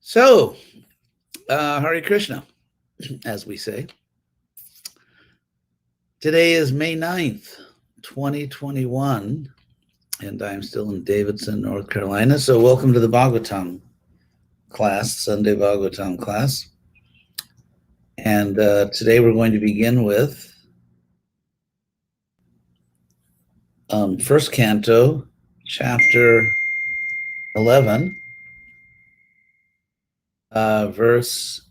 So, Hare Krishna, as we say. Today is May 9th, 2021, and I'm still in Davidson, North Carolina. So welcome to the Bhagavatam class, Sunday Bhagavatam class. And today we're going to begin with first canto, chapter 11, verse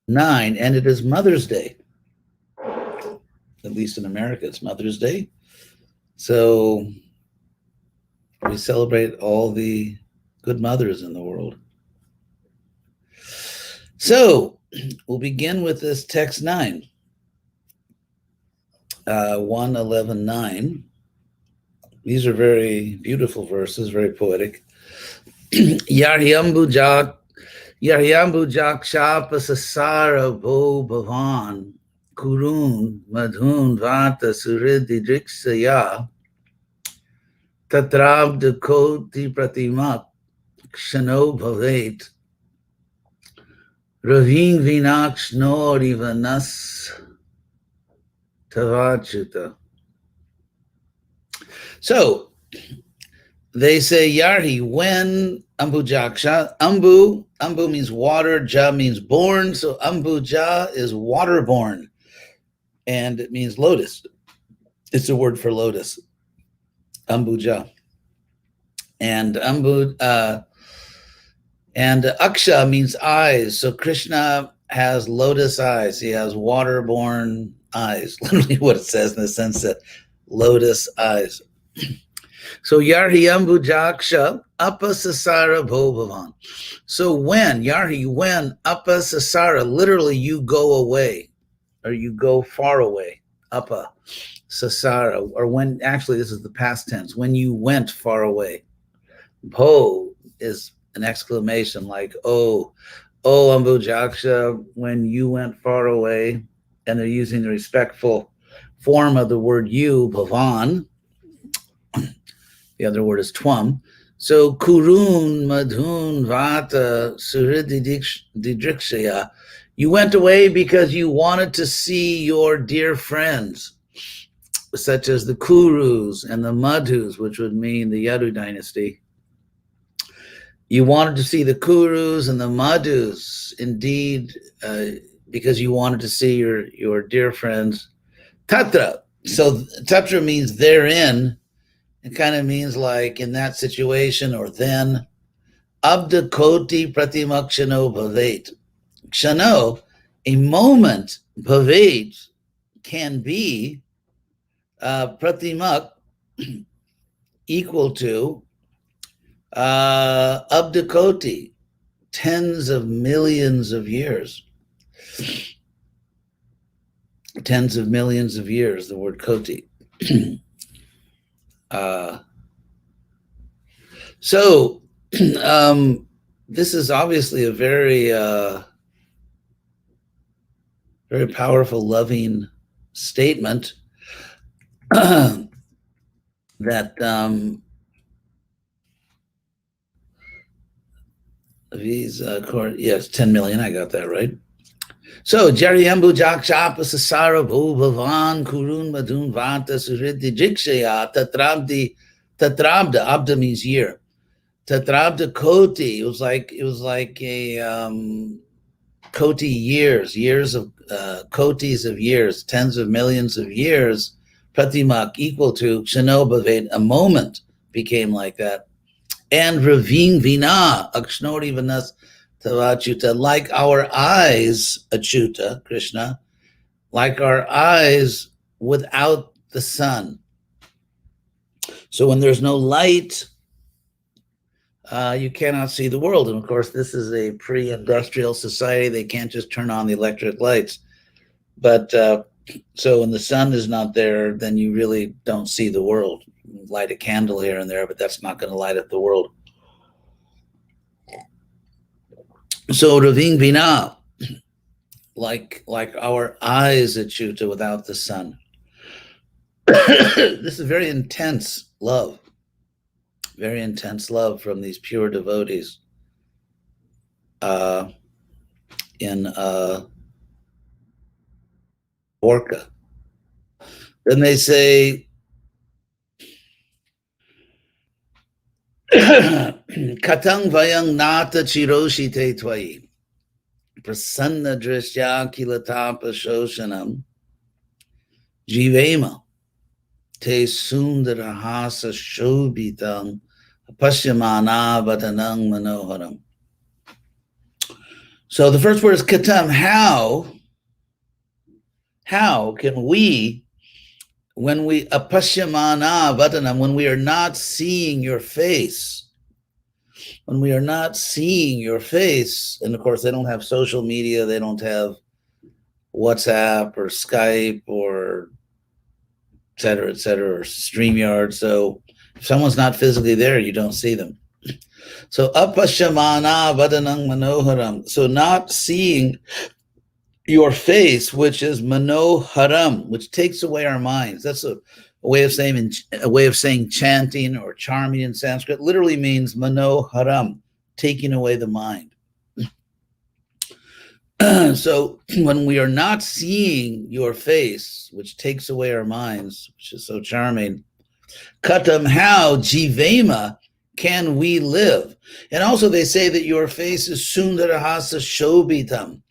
9, and it is Mother's Day. At least in America, it's Mother's Day. So we celebrate all the good mothers in the world. So we'll begin with this text 9, 1:11:9. These are very beautiful verses, very poetic. Yaryambu jak shapa sasara bo bhavan kurun madhun vata suridhi driksaya tatrabda koti pratimak kshano bhavet raving vinaksh norivanas tavachuta. So they say Yarhi when Ambujaksha. Ambu means water, Ja means born. So Ambuja is waterborn, and it means lotus. It's a word for lotus. Ambuja. And and Aksha means eyes. So Krishna has lotus eyes. He has waterborn eyes. Literally what it says in the sense that lotus eyes. So Yarhi Ambujaksha Apasasara Bhavavan. So when Yarhi, when Apasasara, literally you go away, or you go far away. Apa Sasara, or when, actually this is the past tense, when you went far away. Bho is an exclamation like, oh Ambujaksha, when you went far away, and they're using the respectful form of the word you, Bhavan. The other word is twam. So kurun madhun vata surididrikshaya. You went away because you wanted to see your dear friends, such as the Kurus and the Madhus, which would mean the Yadu dynasty. You wanted to see the Kurus and the Madhus, indeed, because you wanted to see your dear friends. Tatra. So tatra means therein. It kind of means like in that situation or then. Abda koti pratimakshano bhavet. Kshano, a moment, bhavet, can be pratimak, equal to abda koti, tens of millions of years. Tens of millions of years, the word koti. So this is obviously a very very powerful, loving statement that these yes, 10 million, I got that right. So Jaryambu Jakshapa Sasara Bhavan Kurun Madun Vanta Suridhi Jikshaya Tatrabda. Abda means year. Tatrabda Koti. It was like a Koti years of Kotis of years, tens of millions of years. Pratimak, equal to Kshanobhavet, a moment became like that. And Raving Vina Akshnori Vanas Tavachuta, like our eyes, Achyuta, Krishna, like our eyes without the sun. So when there's no light, you cannot see the world. And of course, this is a pre-industrial society. They can't just turn on the electric lights. But so when the sun is not there, then you really don't see the world. You light a candle here and there, but that's not going to light up the world. So Raving Vina, like our eyes at Chuta without the sun. This is very intense love from these pure devotees. in Orca. Then they say, Katang vayang nata chiroshite twai prasanna drishya kilatapa shoshanam jivema te sundarahasa shobitang pasyamana vatanang manoharam. So the first word is katam. How can we, when we apasyamana vatanam, when we are not seeing your face, and of course they don't have social media, they don't have WhatsApp or Skype or et cetera, or StreamYard. So if someone's not physically there, you don't see them. So apashamana vadanang manoharam. So not seeing your face, which is manoharam, which takes away our minds. That's a way of saying chanting or charming in Sanskrit. Literally means manoharam, taking away the mind. So when we are not seeing your face, which takes away our minds, which is so charming, katam, how jivema can we live? And also they say that your face is sundarahasa shobitam.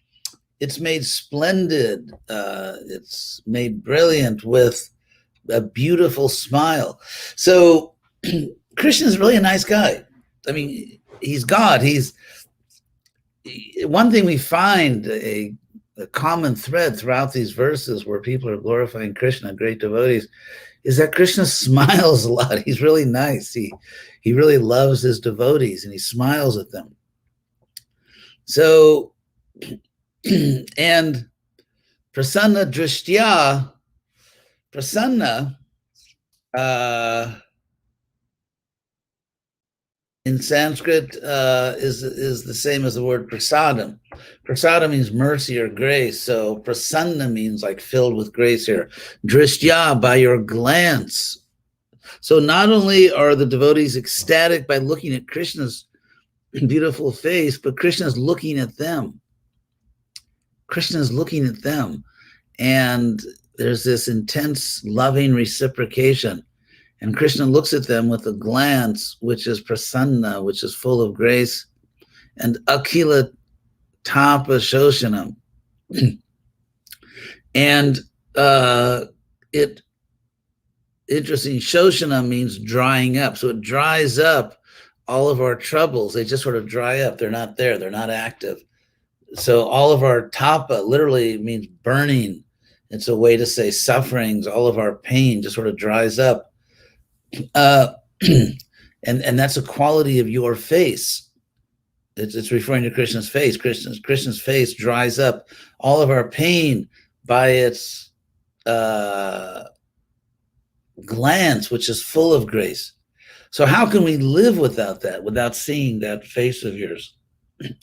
It's made splendid. It's made brilliant with a beautiful smile. So Krishna's really a nice guy. I mean, he's God. One thing we find a common thread throughout these verses where people are glorifying Krishna, great devotees, is that Krishna smiles a lot. He's really nice. He really loves his devotees and he smiles at them. So, and prasanna drishtya, prasanna, in Sanskrit is the same as the word prasadam. Prasadam means mercy or grace. So prasanna means like filled with grace here. Drishtya, by your glance. So not only are the devotees ecstatic by looking at Krishna's beautiful face, but Krishna's looking at them. Krishna's looking at them. And there's this intense loving reciprocation. And Krishna looks at them with a glance, which is prasanna, which is full of grace, and akila tapa shoshanam. And interesting, shoshana means drying up. So it dries up all of our troubles. They just sort of dry up. They're not there. They're not active. So all of our tapa literally means burning. It's a way to say sufferings. All of our pain just sort of dries up. And that's a quality of your face. It's referring to Krishna's face. Krishna's face dries up all of our pain by its glance, which is full of grace. So how can we live without that, without seeing that face of yours,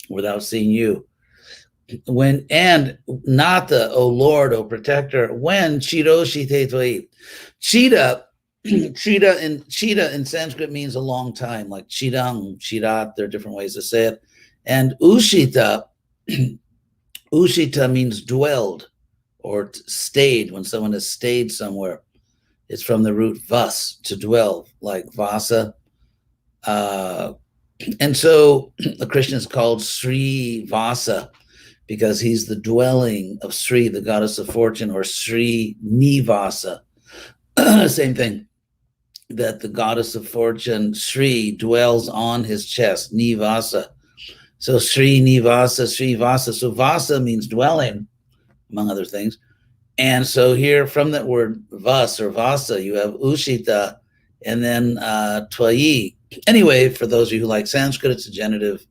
without seeing you? When, and Nata, O Lord, O protector, when chiroshite tvai. Chita in Sanskrit means a long time, like chidang, chirat, there are different ways to say it. And ushita, ushita means dwelled or stayed, when someone has stayed somewhere. It's from the root vas, to dwell, like vasa. And so Krishna is called Sri Vasa because he's the dwelling of Sri, the goddess of fortune, or Sri Nivasa. Same thing, that the goddess of fortune, Sri, dwells on his chest, Nivasa. So Sri Nivasa, Sri Vasa. So Vasa means dwelling, among other things. And so here from that word vas or vasa, you have ushita and then twayi. Anyway, for those of you who like Sanskrit, it's a genitive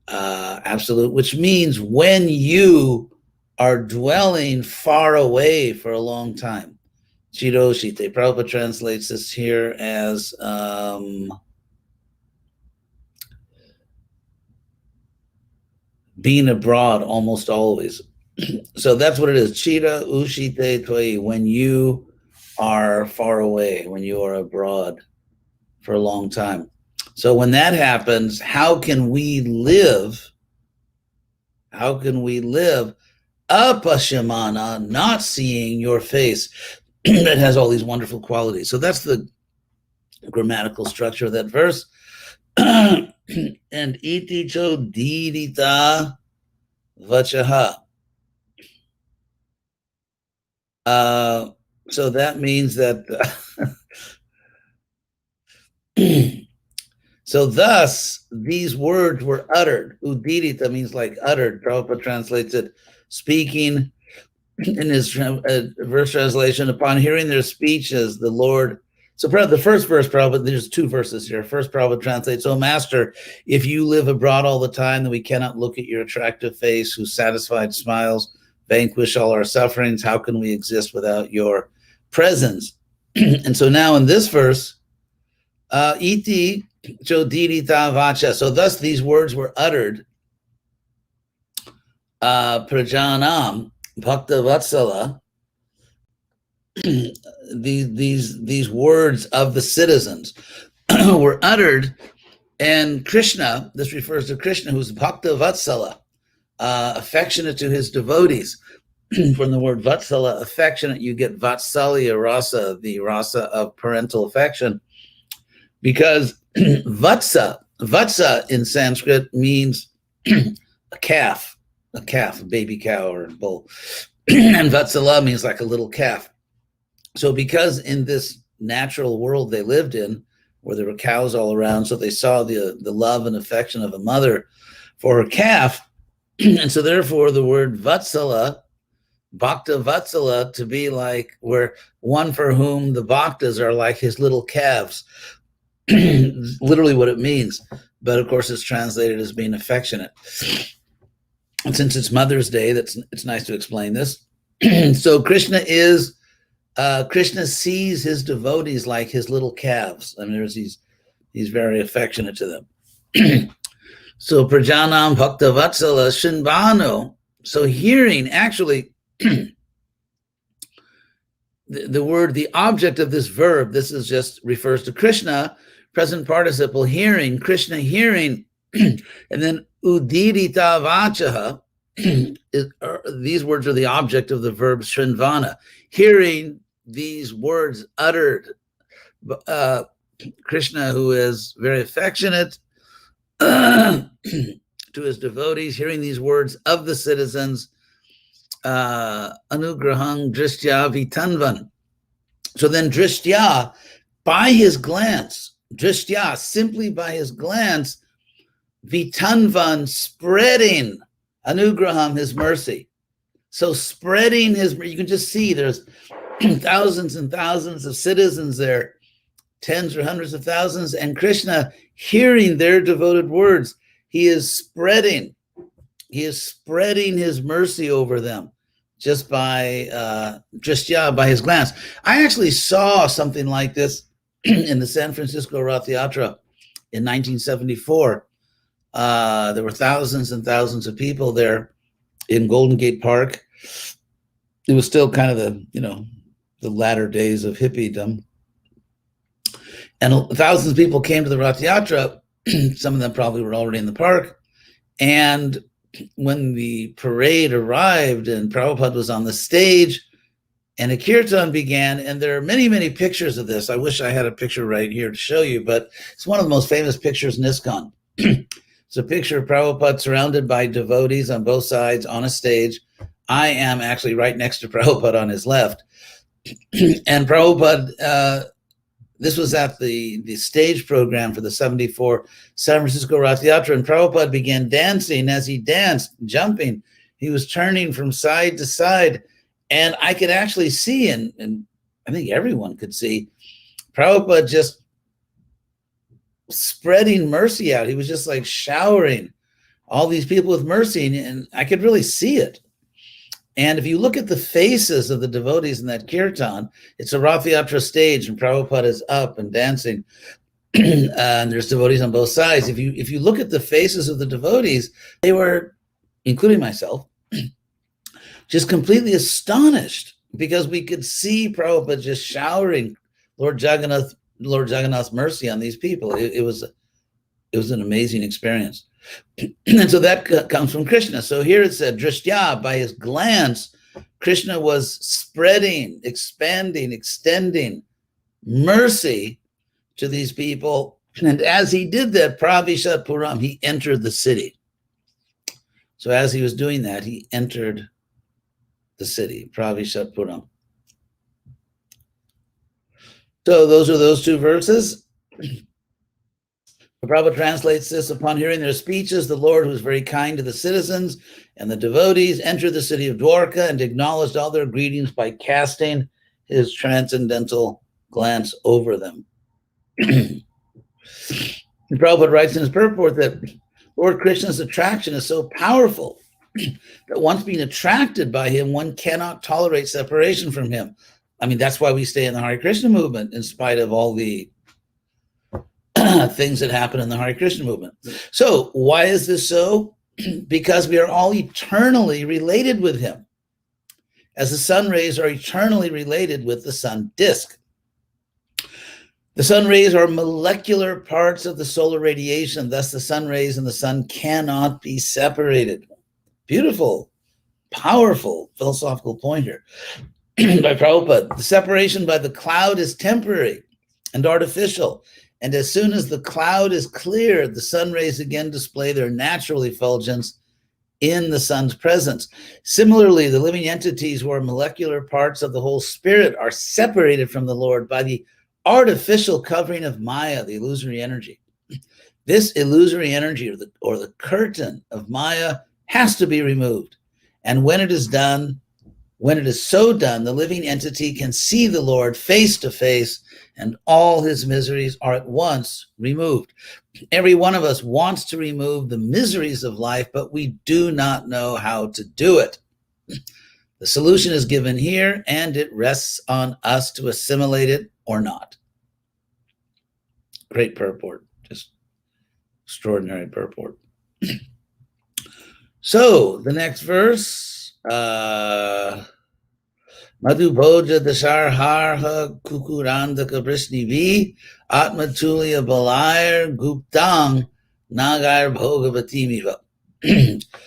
absolute, which means when you are dwelling far away for a long time. Chiroshite. Prabhupada translates this here as being abroad almost always. So that's what it is. Chira ushite twai, when you are far away, when you are abroad for a long time. So when that happens, how can we live How can we live apashyamana, not seeing your face that has all these wonderful qualities? So that's the grammatical structure of that verse. And iti cho didita vachaha. So that means that so thus these words were uttered. Udidita means like uttered. Prabhupada translates it speaking. In his verse translation, upon hearing their speeches, the Lord. So the first verse, Prabhupada, there's two verses here. First, Prabhupada translates, "O Master, if you live abroad all the time, then we cannot look at your attractive face, whose satisfied smiles vanquish all our sufferings. How can we exist without your presence?" And so now in this verse, iti chodidita vacha. So thus these words were uttered. Prajanam Bhakta Vatsala, these words of the citizens were uttered, and Krishna, this refers to Krishna, who's Bhakta Vatsala, affectionate to his devotees. From the word Vatsala, affectionate, you get Vatsalya rasa, the rasa of parental affection, because Vatsa in Sanskrit means a calf, a baby cow or bull. And Vatsala means like a little calf. So because in this natural world they lived in, where there were cows all around, so they saw the love and affection of a mother for her calf. And so therefore the word Vatsala, Bhakta Vatsala, to be like where one for whom the bhaktas are like his little calves. Literally what it means. But of course it's translated as being affectionate. And since it's Mother's Day, it's nice to explain this. So Krishna sees his devotees like his little calves. I mean, he's very affectionate to them. So Prajanam Bhakta Vatsala Shinvano. So hearing, actually, the word, the object of this verb, this is just refers to Krishna, present participle, hearing, Krishna hearing, and then udidita vachaha, these words are the object of the verb shrinvana, hearing these words uttered. Krishna, who is very affectionate to his devotees, hearing these words of the citizens, anugrahang drishtya vitanvan. So then drishtya, by his glance, drishtya, simply by his glance, vitanvan, spreading, anugraham, his mercy. So spreading his, you can just see there's thousands and thousands of citizens there, tens or hundreds of thousands, and Krishna hearing their devoted words, he is spreading his mercy over them just by by his glance. I actually saw something like this in the San Francisco Rath Yatra in 1974. There were thousands and thousands of people there in Golden Gate Park. It was still kind of the latter days of hippiedom. And thousands of people came to the Rath Yatra. Some of them probably were already in the park. And when the parade arrived and Prabhupada was on the stage and a kirtan began, and there are many, many pictures of this. I wish I had a picture right here to show you, but it's one of the most famous pictures in ISKCON. It's a picture of Prabhupada surrounded by devotees on both sides on a stage. I am actually right next to Prabhupada on his left. And Prabhupada, this was at the stage program for the 74 San Francisco Rath Yatra, and Prabhupada began dancing. As he danced, jumping, he was turning from side to side, and I could actually see, and I think everyone could see, Prabhupada just spreading mercy out. He was just like showering all these people with mercy, and I could really see it. And if you look at the faces of the devotees in that kirtan, it's a Rath Yatra stage, and Prabhupada is up and dancing, and there's devotees on both sides. If you look at the faces of the devotees, they were, including myself, just completely astonished, because we could see Prabhupada just showering Lord Jagannath's mercy on these people. It was an amazing experience. And so that comes from Krishna. So here it said, Drishtya, by his glance, Krishna was spreading, expanding, extending mercy to these people. And as he did that, Pravishat Puram, he entered the city. So as he was doing that, he entered the city, Pravishat Puram. So those are those two verses. The Prabhupada translates this: upon hearing their speeches, the Lord, who was very kind to the citizens and the devotees, entered the city of Dwarka and acknowledged all their greetings by casting his transcendental glance over them. The Prabhupada writes in his purport that Lord Krishna's attraction is so powerful that once being attracted by him, one cannot tolerate separation from him. I mean, that's why we stay in the Hare Krishna movement in spite of all the things that happen in the Hare Krishna movement. So why is this so? Because we are all eternally related with him, as the sun rays are eternally related with the sun disk. The sun rays are molecular parts of the solar radiation, thus the sun rays and the sun cannot be separated. Beautiful, powerful philosophical point here by Prabhupada. The separation by the cloud is temporary and artificial, and as soon as the cloud is cleared, the sun rays again display their natural effulgence in the sun's presence. Similarly, the living entities who are molecular parts of the whole spirit are separated from the Lord by the artificial covering of Maya, the illusory energy. This illusory energy, or the curtain of Maya, has to be removed. And when it is done, when it is so done, the living entity can see the Lord face to face, and all his miseries are at once removed. Every one of us wants to remove the miseries of life, but we do not know how to do it. The solution is given here, and it rests on us to assimilate it or not. Great purport, just extraordinary purport. So the next verse, Madhu Bhoja Dashar Harha Kukuranda Kabrishnivi Atmatulya Balayar Guptang Nagar Bhogavatimiva.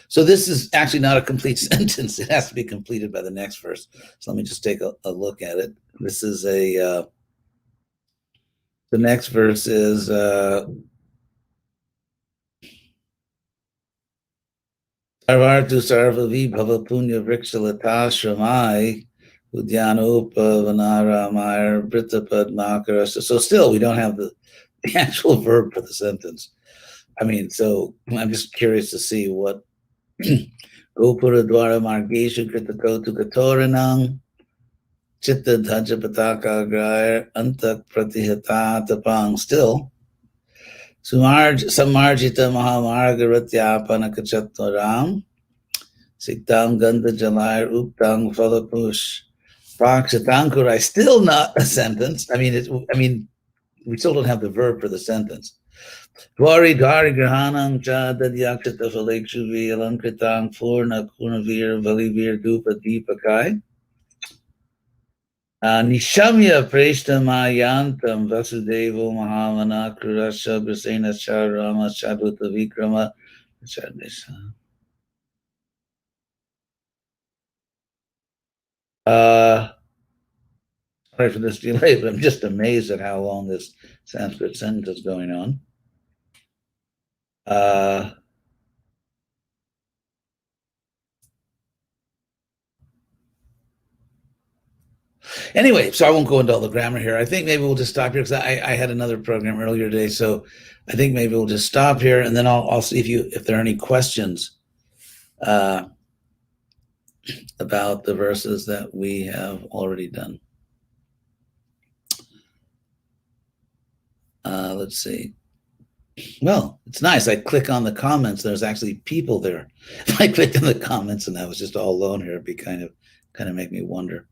So this is actually not a complete sentence. It has to be completed by the next verse. So let me just take a look at it. This is the next verse is Sarvartu Sarvavi Bhava Punya Vrikshalata Shramai Udyanopa Vanaramayar Britapad Makara. So still we don't have the actual verb for the sentence. I mean, so I'm just curious to see what Gopura Dwara Margesha Kritakotu Katoranang Chitta Dhajapataka Grair Antak Pratihata Tapang. Still Samarjita Mahamargaratyapana Kachatwaram Siktam Gandha Jalayar Uptang Falapush Prakshatankurai. Still not a sentence. I mean, we still don't have the verb for the sentence. Dwari Dari Grahanam Cha Dadyakshita Phalekshuvi Alankritang Purna Kunavir Valivir Dupa Deepakai Nishamya Preshta Mayantam Vasudevo Mahamana Kurasha Brasena Charama Chaduta Vikrama. Sorry for this delay, but I'm just amazed at how long this Sanskrit sentence is going on. Anyway, so I won't go into all the grammar here. I think maybe we'll just stop here because I had another program earlier today. So I think maybe we'll just stop here, and then I'll see if there are any questions about the verses that we have already done. Let's see. Well, it's nice. I click on the comments. There's actually people there. If I clicked on the comments and I was just all alone here, it'd be kind of make me wonder.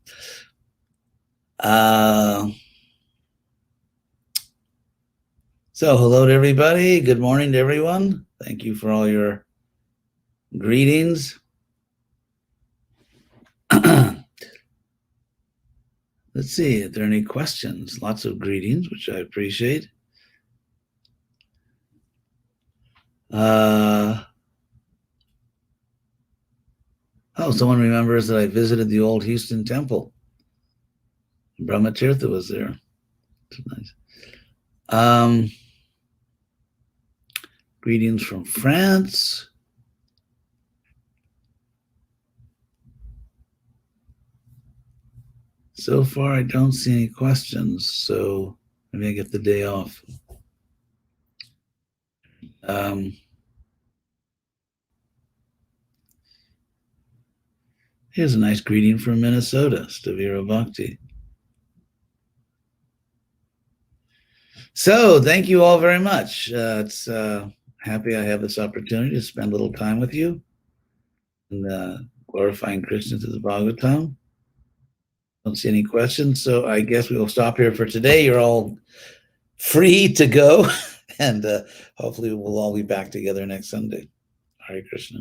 So hello to everybody. Good morning to everyone. Thank you for all your greetings. Let's see if there are any questions. Lots of greetings, which I appreciate. Oh, someone remembers that I visited the old Houston temple. Brahmatirtha was there. Nice. Greetings from France. So far, I don't see any questions, so maybe I get the day off. Here's a nice greeting from Minnesota, Stavira Bhakti. So thank you all very much. It's happy I have this opportunity to spend a little time with you and glorifying Krishna to the Bhagavatam. Don't see any questions, so I guess we will stop here for today. You're all free to go, and hopefully we'll all be back together next Sunday. Hare Krishna.